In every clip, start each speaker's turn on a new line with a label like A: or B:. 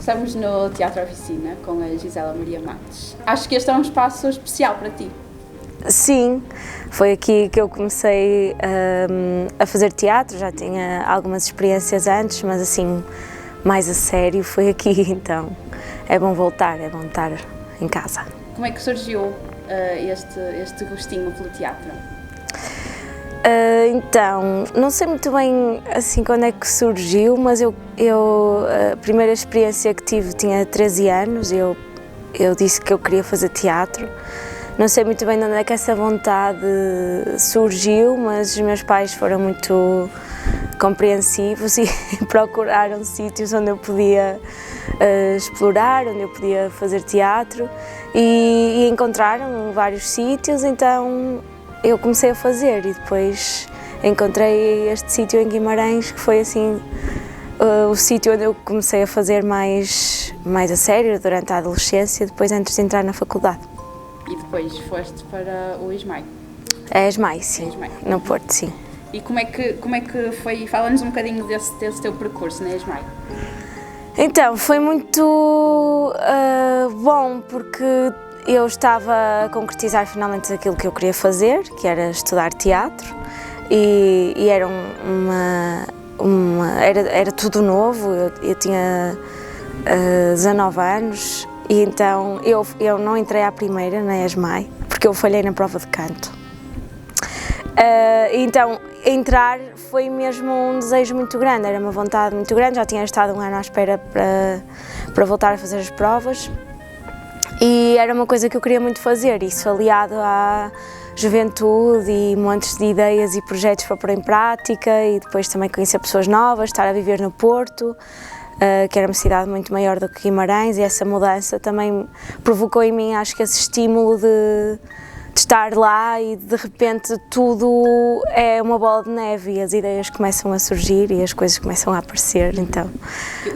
A: Estamos no Teatro Oficina com a Gisela Maria Matos. Acho que este é um espaço especial para ti.
B: Sim, foi aqui que eu comecei a fazer teatro, já tinha algumas experiências antes, mas assim, mais a sério foi aqui, então é bom voltar, é bom estar em casa.
A: Como é que surgiu este gostinho pelo teatro?
B: Então, não sei muito bem assim quando é que surgiu, mas a primeira experiência que tive tinha 13 anos, eu disse que eu queria fazer teatro. Não sei muito bem de onde é que essa vontade surgiu, mas os meus pais foram muito compreensivos e procuraram sítios onde eu podia explorar, onde eu podia fazer teatro e encontraram vários sítios, então eu comecei a fazer e depois encontrei este sítio em Guimarães que foi assim o sítio onde eu comecei a fazer mais a sério durante a adolescência, depois antes de entrar na faculdade.
A: E depois foste para o ESMAI?
B: É ESMAI, sim,
A: é ESMAI.
B: No Porto, sim.
A: E como é que foi? Fala-nos um bocadinho desse teu percurso na ESMAI.
B: Então, foi muito bom porque eu estava a concretizar finalmente aquilo que eu queria fazer, que era estudar teatro, e era era tudo novo, eu tinha 19 anos, e então eu não entrei à primeira na ESMAI, porque eu falhei na prova de canto. Então, entrar foi mesmo um desejo muito grande, era uma vontade muito grande, já tinha estado um ano à espera para voltar a fazer as provas e era uma coisa que eu queria muito fazer, isso aliado à juventude e montes de ideias e projetos para pôr em prática e depois também conhecer pessoas novas, estar a viver no Porto, que era uma cidade muito maior do que Guimarães, e essa mudança também provocou em mim, acho que esse estímulo de estar lá e de repente tudo é uma bola de neve e as ideias começam a surgir e as coisas começam a aparecer, então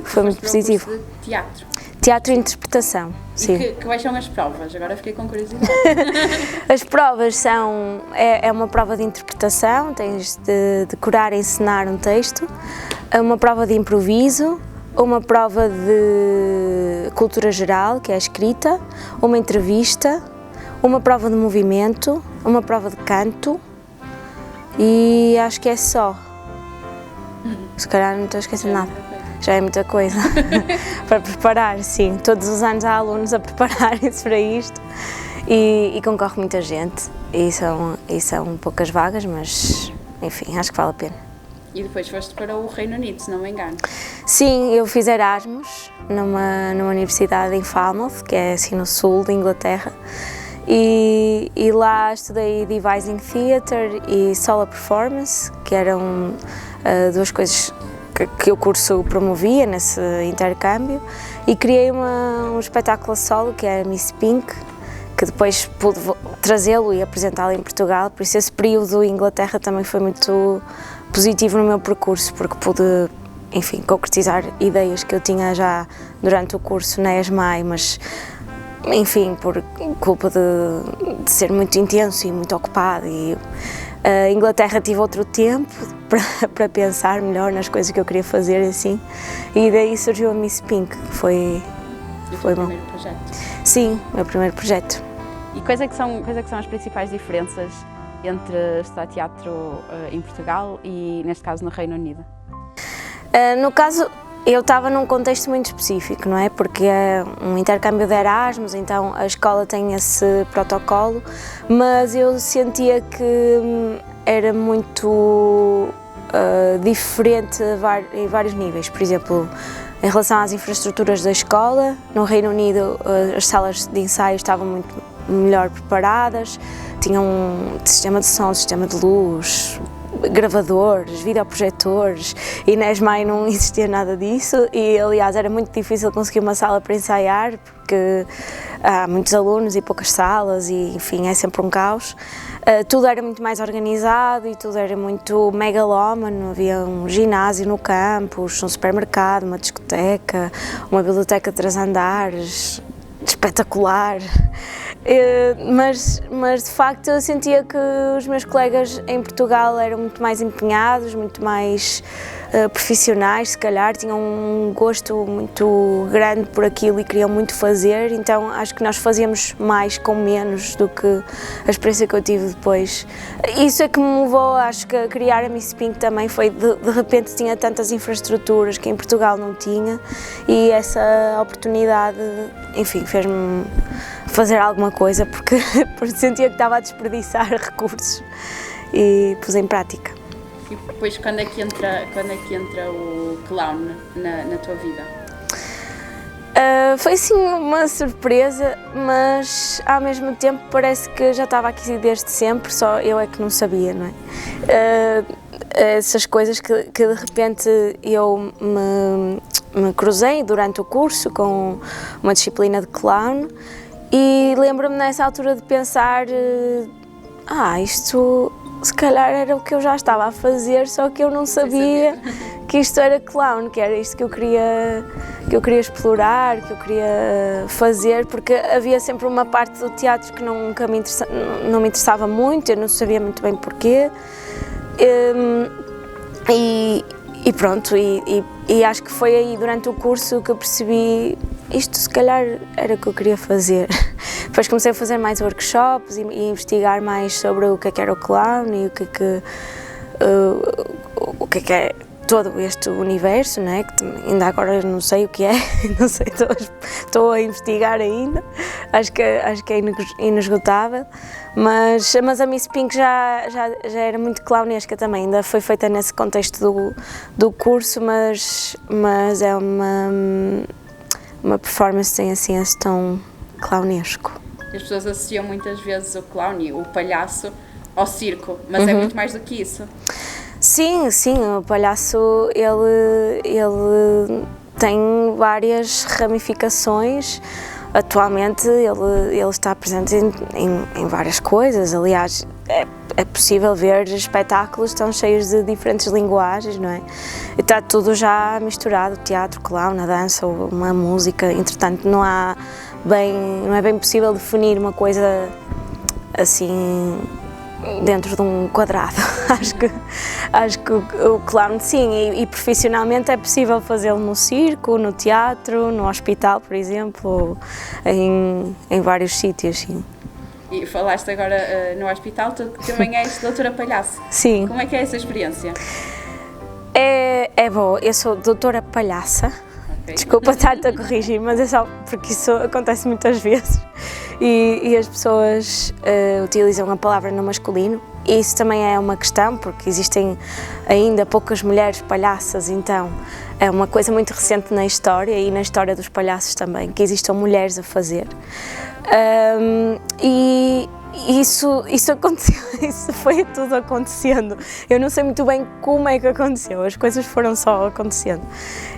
B: foi muito positivo.
A: Teatro?
B: Teatro e interpretação, sim.
A: E quais são as provas? Agora fiquei com curiosidade.
B: As provas são, é uma prova de interpretação, tens de decorar e encenar um texto, uma prova de improviso, uma prova de cultura geral, que é a escrita, uma entrevista, uma prova de movimento, uma prova de canto e acho que é só. Se calhar não estou a esquecer de nada, já é muita coisa para preparar, sim. Todos os anos há alunos a prepararem-se para isto e concorre muita gente e são poucas vagas, mas enfim, acho que vale a pena.
A: E depois foste para o Reino Unido, se não me engano.
B: Sim, eu fiz Erasmus numa universidade em Falmouth, que é assim no sul da Inglaterra, e lá estudei Devising Theatre e Solo Performance, que eram duas coisas que o curso promovia nesse intercâmbio, e criei um espetáculo a solo, que era Miss Pink, que depois pude trazê-lo e apresentá-lo em Portugal, por isso esse período em Inglaterra também foi muito positivo no meu percurso, porque pude, enfim, concretizar ideias que eu tinha já durante o curso na ESMAI, mas, enfim, por culpa de ser muito intenso e muito ocupado. E a Inglaterra tive outro tempo para pensar melhor nas coisas que eu queria fazer, assim, e daí surgiu a Miss Pink, que foi bom.
A: Primeiro projeto?
B: Sim, o meu primeiro projeto.
A: E quais é que são as principais diferenças entre estudar teatro em Portugal e, neste caso, no Reino Unido?
B: No caso, eu estava num contexto muito específico, não é? Porque é um intercâmbio de Erasmus, então a escola tem esse protocolo, mas eu sentia que era muito diferente em vários níveis. Por exemplo, em relação às infraestruturas da escola, no Reino Unido as salas de ensaio estavam muito melhor preparadas, tinham um sistema de som, sistema de luz, gravadores, videoprojetores, e na ESMAI não existia nada disso e, aliás, era muito difícil conseguir uma sala para ensaiar porque há muitos alunos e poucas salas e, enfim, é sempre um caos. Tudo era muito mais organizado e tudo era muito megalómano, havia um ginásio no campus, um supermercado, uma discoteca, uma biblioteca de 3 andares, espetacular. Mas de facto eu sentia que os meus colegas em Portugal eram muito mais empenhados, muito mais profissionais, se calhar, tinham um gosto muito grande por aquilo e queriam muito fazer, então acho que nós fazíamos mais com menos do que a experiência que eu tive depois. Isso é que me levou, acho que a criar a Miss Pink também foi, de repente tinha tantas infraestruturas que em Portugal não tinha e essa oportunidade, enfim, fez-me fazer alguma coisa porque sentia que estava a desperdiçar recursos e pus em prática.
A: E depois, quando é que entra o clown na tua vida?
B: Foi sim uma surpresa, mas ao mesmo tempo parece que já estava aqui desde sempre, só eu é que não sabia, não é? Essas coisas que de repente eu me cruzei durante o curso com uma disciplina de clown e lembro-me nessa altura de pensar, isto se calhar era o que eu já estava a fazer, só que eu não sabia que isto era clown, que era isto que eu queria explorar, que eu queria fazer, porque havia sempre uma parte do teatro que nunca me interessava muito, eu não sabia muito bem porquê. E pronto, e acho que foi aí durante o curso que eu percebi isto se calhar era o que eu queria fazer. Depois comecei a fazer mais workshops e investigar mais sobre o que era o clown e o que é todo este universo, né? Que ainda agora não sei o que é, não sei, estou a investigar ainda, acho que é inesgotável, mas a Miss Pink já era muito clownesca também, ainda foi feita nesse contexto do curso, mas é uma performance sem assim esse tom clownesco.
A: As pessoas associam muitas vezes o clown e o palhaço ao circo, mas é muito mais do que isso.
B: Sim, o palhaço ele tem várias ramificações. Atualmente ele está presente em várias coisas, aliás é possível ver espetáculos tão cheios de diferentes linguagens, não é? E está tudo já misturado, teatro, clown, a dança, uma música, entretanto não é bem possível definir uma coisa assim dentro de um quadrado. Acho que o clown sim, e profissionalmente é possível fazê-lo no circo, no teatro, no hospital, por exemplo, em vários sítios, sim.
A: E falaste agora no hospital, tu também és doutora palhaço.
B: Sim.
A: Como é que é essa experiência?
B: É bom, eu sou doutora palhaça. Okay. Desculpa estar-te a corrigir, mas é só porque isso acontece muitas vezes e as pessoas utilizam a palavra no masculino. E isso também é uma questão, porque existem ainda poucas mulheres palhaças, então é uma coisa muito recente na história e na história dos palhaços também, que existam mulheres a fazer. E isso aconteceu, isso foi tudo acontecendo. Eu não sei muito bem como é que aconteceu, as coisas foram só acontecendo.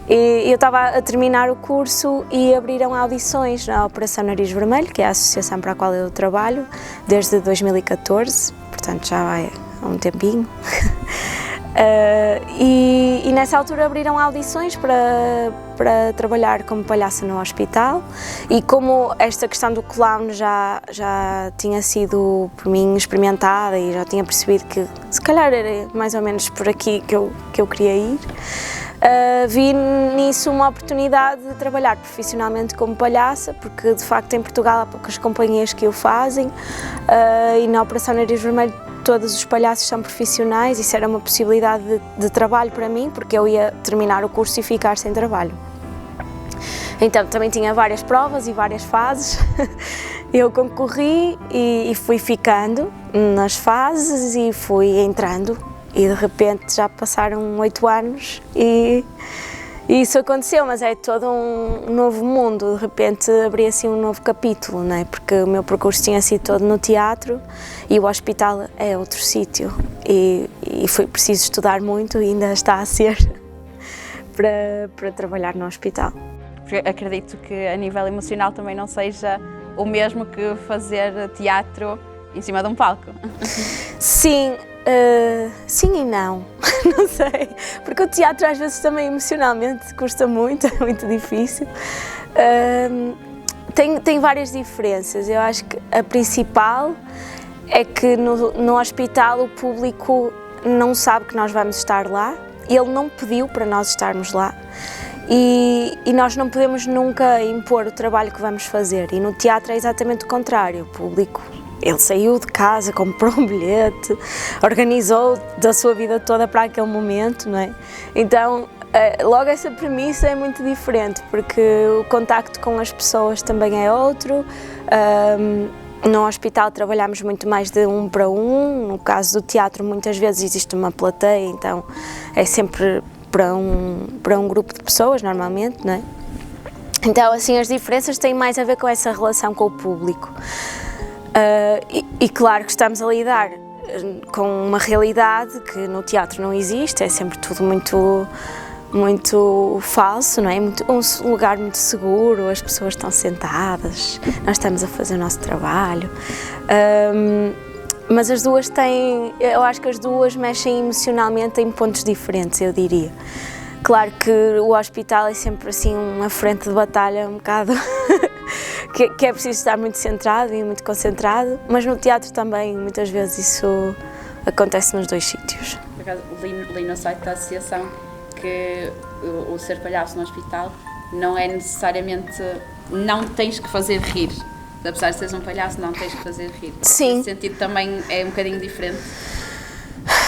B: E eu estava a terminar o curso e abriram audições na Operação Nariz Vermelho, que é a associação para a qual eu trabalho, desde 2014, portanto já vai há um tempinho. E nessa altura abriram audições para trabalhar como palhaça no hospital e como esta questão do clown já tinha sido por mim experimentada e já tinha percebido que se calhar era mais ou menos por aqui que eu queria ir, vi nisso uma oportunidade de trabalhar profissionalmente como palhaça, porque de facto em Portugal há poucas companhias que o fazem e na Operação Nariz Vermelho todos os palhaços são profissionais, isso era uma possibilidade de trabalho para mim, porque eu ia terminar o curso e ficar sem trabalho. Então também tinha várias provas e várias fases, eu concorri e fui ficando nas fases e fui entrando e de repente já passaram 8 anos e isso aconteceu, mas é todo um novo mundo, de repente abri assim um novo capítulo, não é? Porque o meu percurso tinha sido todo no teatro e o hospital é outro sítio e foi preciso estudar muito e ainda está a ser para trabalhar no hospital.
A: Acredito que a nível emocional também não seja o mesmo que fazer teatro em cima de um palco.
B: Sim. Sim e não, não sei, porque o teatro às vezes também emocionalmente custa muito, é muito difícil. Tem várias diferenças, eu acho que a principal é que no hospital o público não sabe que nós vamos estar lá ele não pediu para nós estarmos lá. E nós não podemos nunca impor o trabalho que vamos fazer, e no teatro é exatamente o contrário. O público, ele saiu de casa, comprou um bilhete, organizou da sua vida toda para aquele momento, não é? Então, logo essa premissa é muito diferente, porque o contacto com as pessoas também é outro. No hospital trabalhamos muito mais de 1 para 1, no caso do teatro muitas vezes existe uma plateia, então é sempre para um grupo de pessoas, normalmente, não é? Então, assim, as diferenças têm mais a ver com essa relação com o público. E claro que estamos a lidar com uma realidade que no teatro não existe, é sempre tudo muito falso, não é? Um lugar muito seguro, as pessoas estão sentadas, nós estamos a fazer o nosso trabalho. Mas as duas têm, eu acho que as duas mexem emocionalmente em pontos diferentes, eu diria. Claro que o hospital é sempre assim uma frente de batalha um bocado que é preciso estar muito centrado e muito concentrado, mas no teatro também muitas vezes isso acontece nos dois sítios.
A: Por acaso, li no site da associação que o ser palhaço no hospital não é necessariamente, não tens que fazer rir. Apesar de seres um palhaço, não tens que fazer rir.
B: Sim.
A: Nesse sentido também é um bocadinho diferente.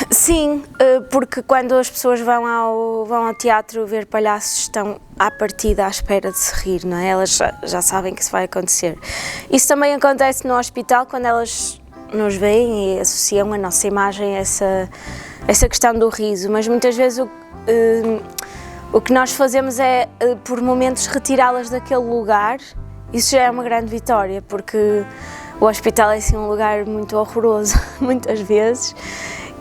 B: Sim, porque quando as pessoas vão ao teatro ver palhaços, estão à partida à espera de se rir, não é? Elas já sabem que isso vai acontecer. Isso também acontece no hospital, quando elas nos veem e associam a nossa imagem a essa questão do riso, mas muitas vezes o que nós fazemos é, por momentos, retirá-las daquele lugar. Isso já é uma grande vitória, porque o hospital é assim um lugar muito horroroso, muitas vezes,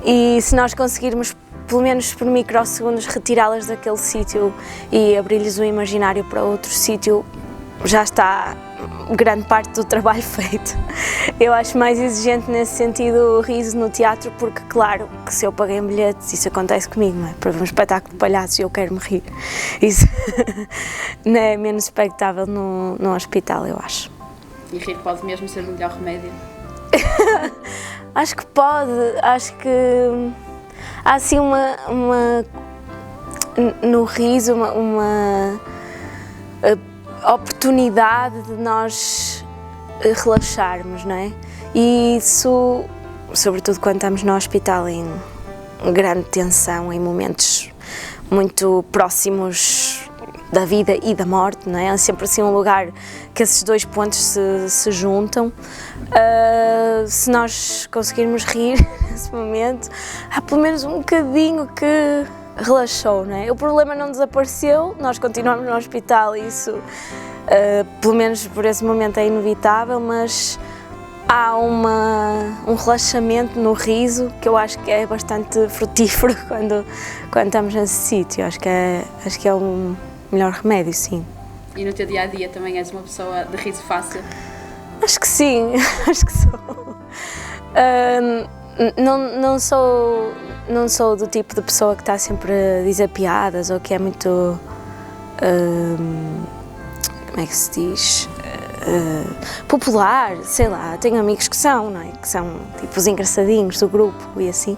B: e se nós conseguirmos, pelo menos por microsegundos, retirá-las daquele sítio e abrir-lhes o imaginário para outro sítio, já está grande parte do trabalho feito. Eu acho mais exigente nesse sentido o riso no teatro, porque claro que se eu paguei um bilhete, isso acontece comigo, não é? Para ver um espetáculo de palhaços e eu quero me rir. Isso não é menos expectável no hospital, eu acho.
A: E rir pode mesmo ser o melhor remédio?
B: Acho que pode, acho que há assim no riso uma oportunidade de nós relaxarmos, não é? E isso, sobretudo quando estamos no hospital em grande tensão, em momentos muito próximos da vida e da morte, não é? É sempre assim um lugar que esses dois pontos se juntam. Se nós conseguirmos rir nesse momento, há pelo menos um bocadinho que relaxou, não é? O problema não desapareceu, nós continuamos no hospital e isso, pelo menos por esse momento, é inevitável, mas há um relaxamento no riso que eu acho que é bastante frutífero quando estamos nesse sítio. Acho que é um melhor remédio, sim.
A: E no teu dia-a-dia também és uma pessoa de riso fácil?
B: Acho que sim, acho que sou. Não sou do tipo de pessoa que está sempre a dizer piadas ou que é muito, como é que se diz, popular, sei lá. Tenho amigos que são, não é? Que são tipo os engraçadinhos do grupo e assim.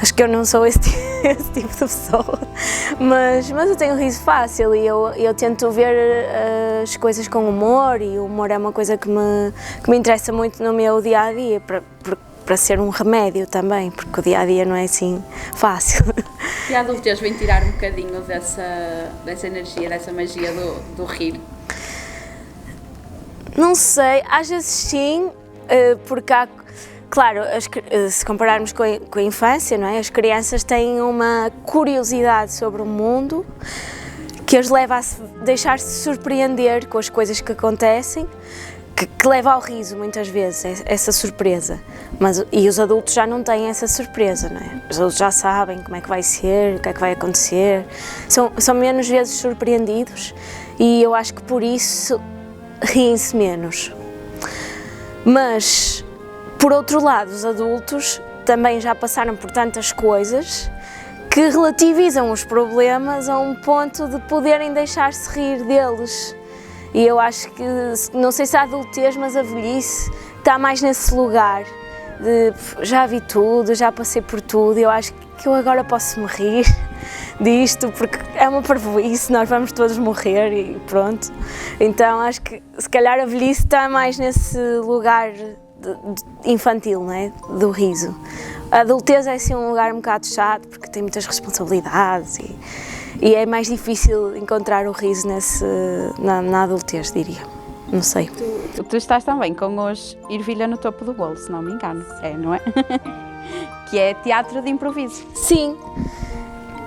B: Acho que eu não sou esse tipo de pessoa, mas eu tenho riso fácil e eu tento ver as coisas com humor, e o humor é uma coisa que me interessa muito no meu dia-a-dia, para ser um remédio também, porque o dia-a-dia não é assim fácil.
A: E a adultez vem tirar um bocadinho dessa energia, dessa magia do rir?
B: Não sei, às vezes sim, porque há, claro, se compararmos com a infância, não é? As crianças têm uma curiosidade sobre o mundo que as leva a deixar-se surpreender com as coisas que acontecem, que leva ao riso muitas vezes, essa surpresa. E os adultos já não têm essa surpresa, não é? Os adultos já sabem como é que vai ser, o que é que vai acontecer, são menos vezes surpreendidos, e eu acho que por isso riem-se menos. Mas, por outro lado, os adultos também já passaram por tantas coisas que relativizam os problemas a um ponto de poderem deixar-se rir deles. E eu acho que, não sei se a adultez, mas a velhice está mais nesse lugar de já vi tudo, já passei por tudo, eu acho que eu agora posso me rir disto, porque é uma parvoíce, nós vamos todos morrer e pronto. Então acho que se calhar a velhice está mais nesse lugar infantil, não é? Do riso. A adultez é assim um lugar um bocado chato, porque tem muitas responsabilidades e é mais difícil encontrar o riso na adultez, diria. Não sei.
A: Tu estás também com os Ervilha no topo do bolo, se não me engano, não é? Que é teatro de improviso.
B: Sim.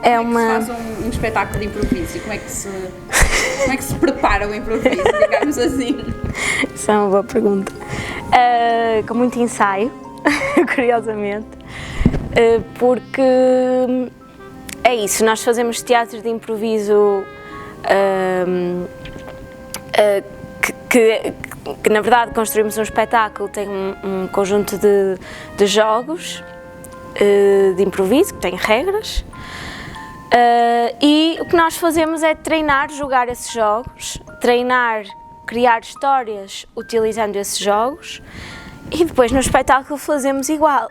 A: Como é que se faz um espetáculo de improviso? Como é que se prepara o improviso, digamos assim?
B: Isso é uma boa pergunta. Com muito ensaio, curiosamente, porque é isso, nós fazemos teatro de improviso que na verdade construímos um espetáculo, tem um conjunto de jogos de improviso, que tem regras, e o que nós fazemos é treinar, jogar esses jogos, criar histórias utilizando esses jogos e depois no espetáculo fazemos igual.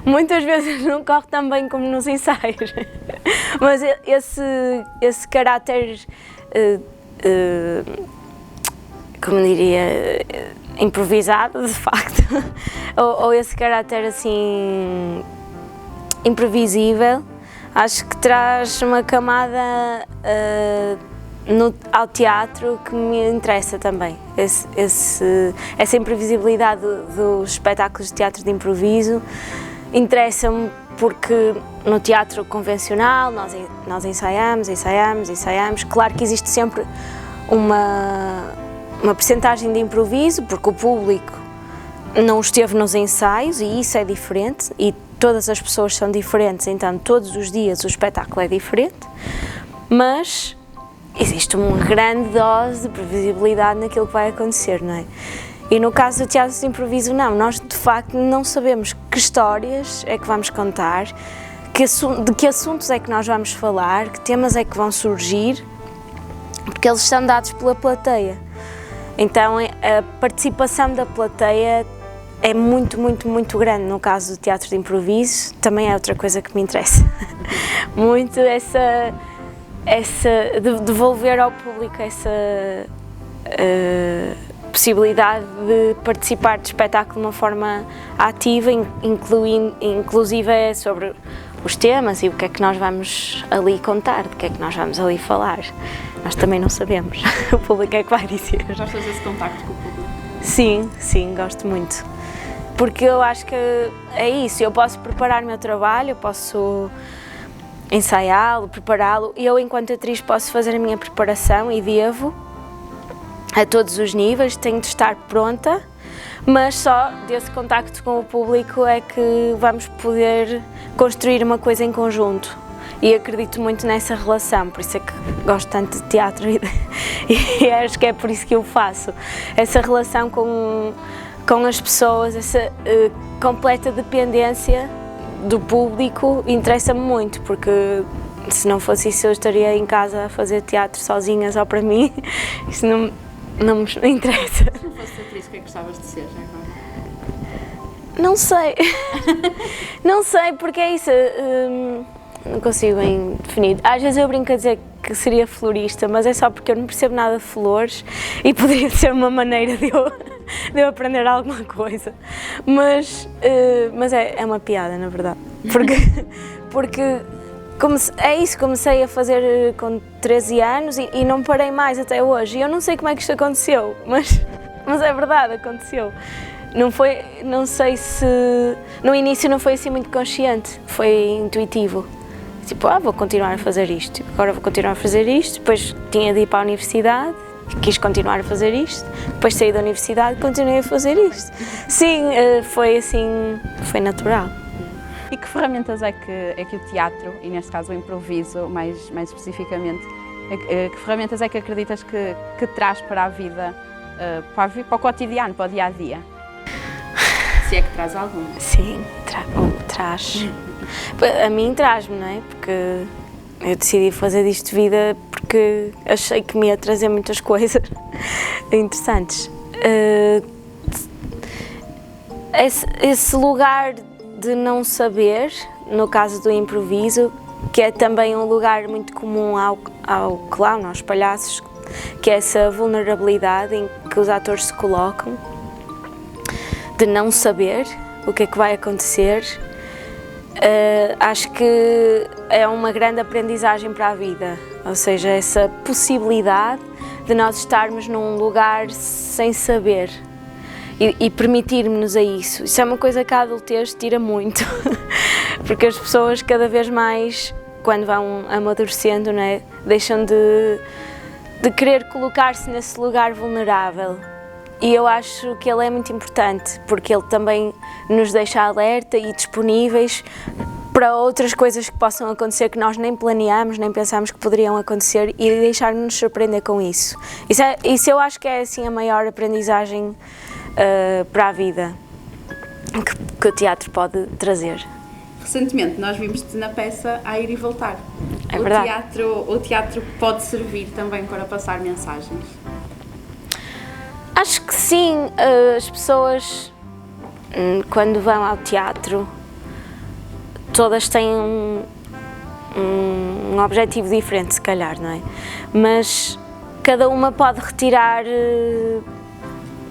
B: Muitas vezes não corre tão bem como nos ensaios, mas esse caráter, como diria, improvisado de facto, ou esse caráter assim imprevisível, acho que traz uma camada ao teatro que me interessa também. Essa imprevisibilidade dos espetáculos de teatro de improviso interessa-me porque no teatro convencional nós ensaiamos. Claro que existe sempre uma percentagem de improviso, porque o público não esteve nos ensaios e isso é diferente e todas as pessoas são diferentes, então todos os dias o espetáculo é diferente, mas existe uma grande dose de previsibilidade naquilo que vai acontecer, não é? E no caso do teatro de improviso não, nós de facto não sabemos que histórias é que vamos contar, de que assuntos é que nós vamos falar, que temas é que vão surgir, porque eles são dados pela plateia. Então a participação da plateia é muito grande no caso do teatro de improviso, também é outra coisa que me interessa. Muito devolver ao público essa possibilidade de participar do espetáculo de uma forma ativa, inclusive sobre os temas e o que é que nós vamos ali contar, do que é que nós vamos ali falar. Nós também não sabemos, o público é que vai dizer.
A: Já fazes esse contacto com o público?
B: Sim, gosto muito. Porque eu acho que é isso, eu posso preparar o meu trabalho, eu posso ensaiá-lo, prepará-lo, e eu enquanto atriz posso fazer a minha preparação e devo, a todos os níveis, tenho de estar pronta, mas só desse contacto com o público é que vamos poder construir uma coisa em conjunto. E acredito muito nessa relação, por isso é que gosto tanto de teatro e acho que é por isso que eu faço. Essa relação com as pessoas, essa completa dependência do público interessa-me muito, porque se não fosse isso eu estaria em casa a fazer teatro sozinha só para mim, isso não me interessa.
A: Se não fosse atriz, o que é que gostavas de ser agora?
B: Não sei, não sei, porque é isso, não consigo bem definir. Às vezes eu brinco a dizer que seria florista, mas é só porque eu não percebo nada de flores e poderia ser uma maneira de eu aprender alguma coisa. Mas é uma piada, na verdade, porque comecei a fazer com 13 anos e não parei mais até hoje. E eu não sei como é que isto aconteceu, mas é verdade, aconteceu. Não sei se no início não foi assim muito consciente, foi intuitivo. Tipo, vou continuar a fazer isto, agora vou continuar a fazer isto, depois tinha de ir para a universidade, quis continuar a fazer isto, depois saí da universidade e continuei a fazer isto. Sim, foi assim, foi natural.
A: E que ferramentas é que o teatro, e neste caso o improviso mais especificamente, que ferramentas é que acreditas que traz para a vida, para o cotidiano, para o dia-a-dia? Se é que traz alguma?
B: Sim, traz. A mim traz-me, não é? Porque eu decidi fazer disto de vida porque achei que me ia trazer muitas coisas interessantes. Esse lugar de não saber, no caso do improviso, que é também um lugar muito comum ao clown, aos palhaços, que é essa vulnerabilidade em que os atores se colocam, de não saber o que é que vai acontecer. Acho que é uma grande aprendizagem para a vida, ou seja, essa possibilidade de nós estarmos num lugar sem saber e permitirmos-nos a isso. Isso é uma coisa que a adultez tira muito, porque as pessoas cada vez mais, quando vão amadurecendo, não é, deixam de querer colocar-se nesse lugar vulnerável. E eu acho que ele é muito importante, porque ele também nos deixa alerta e disponíveis para outras coisas que possam acontecer que nós nem planeamos, nem pensamos que poderiam acontecer, e deixar-nos surpreender com isso. Isso eu acho que é assim a maior aprendizagem para a vida que o teatro pode trazer.
A: Recentemente nós vimos-te na peça A Ir e Voltar.
B: É verdade.
A: O teatro pode servir também para passar mensagens?
B: Acho que sim, as pessoas quando vão ao teatro todas têm um objetivo diferente, se calhar, não é? Mas cada uma pode retirar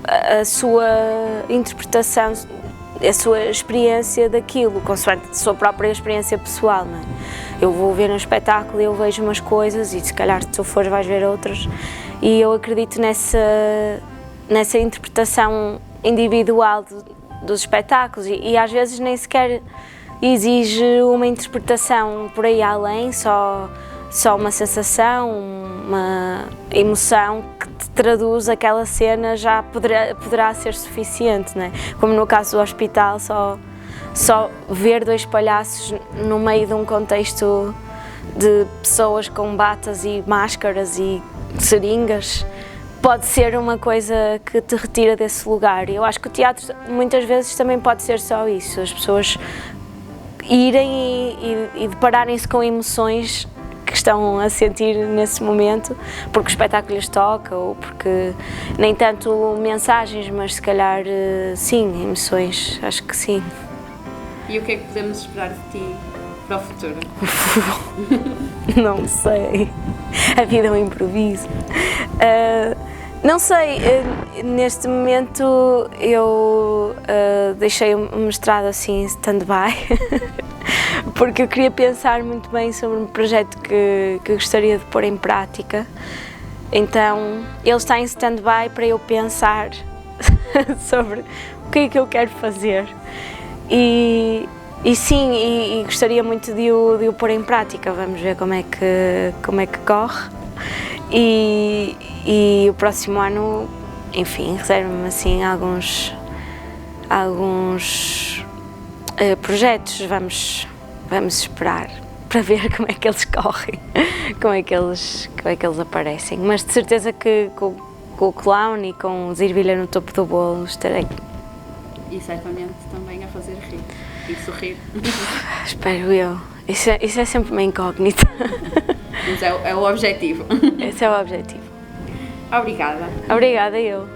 B: a sua interpretação, a sua experiência daquilo, consoante a sua própria experiência pessoal, não é? Eu vou ver um espetáculo e eu vejo umas coisas e se calhar se tu fores vais ver outras, e eu acredito nessa interpretação individual dos espetáculos e às vezes nem sequer exige uma interpretação por aí além, só uma sensação, uma emoção que te traduz aquela cena já poderá ser suficiente, não é? Como no caso do hospital, só ver dois palhaços no meio de um contexto de pessoas com batas e máscaras e seringas pode ser uma coisa que te retira desse lugar. Eu acho que o teatro muitas vezes também pode ser só isso, as pessoas irem e depararem-se com emoções que estão a sentir nesse momento, porque o espetáculo lhes toca, ou porque nem tanto mensagens, mas se calhar sim, emoções, acho que sim.
A: E o que é que podemos esperar de ti para o futuro?
B: Não sei, a vida é um improviso. Não sei, neste momento eu deixei o mestrado assim em stand-by, porque eu queria pensar muito bem sobre um projeto que gostaria de pôr em prática. Então ele está em stand-by para eu pensar sobre o que é que eu quero fazer. E sim, e gostaria muito de o pôr em prática. Vamos ver como é que corre. E o próximo ano, enfim, reservo-me assim alguns projetos. Vamos esperar para ver como é que eles correm, como é que eles aparecem. Mas de certeza que com o clown e com os ervilha no topo do bolo estarei.
A: E certamente também a fazer rir e sorrir.
B: Espero eu. Isso é sempre uma incógnita.
A: Mas é o objetivo.
B: Esse é o objetivo.
A: Obrigada.
B: Obrigada eu.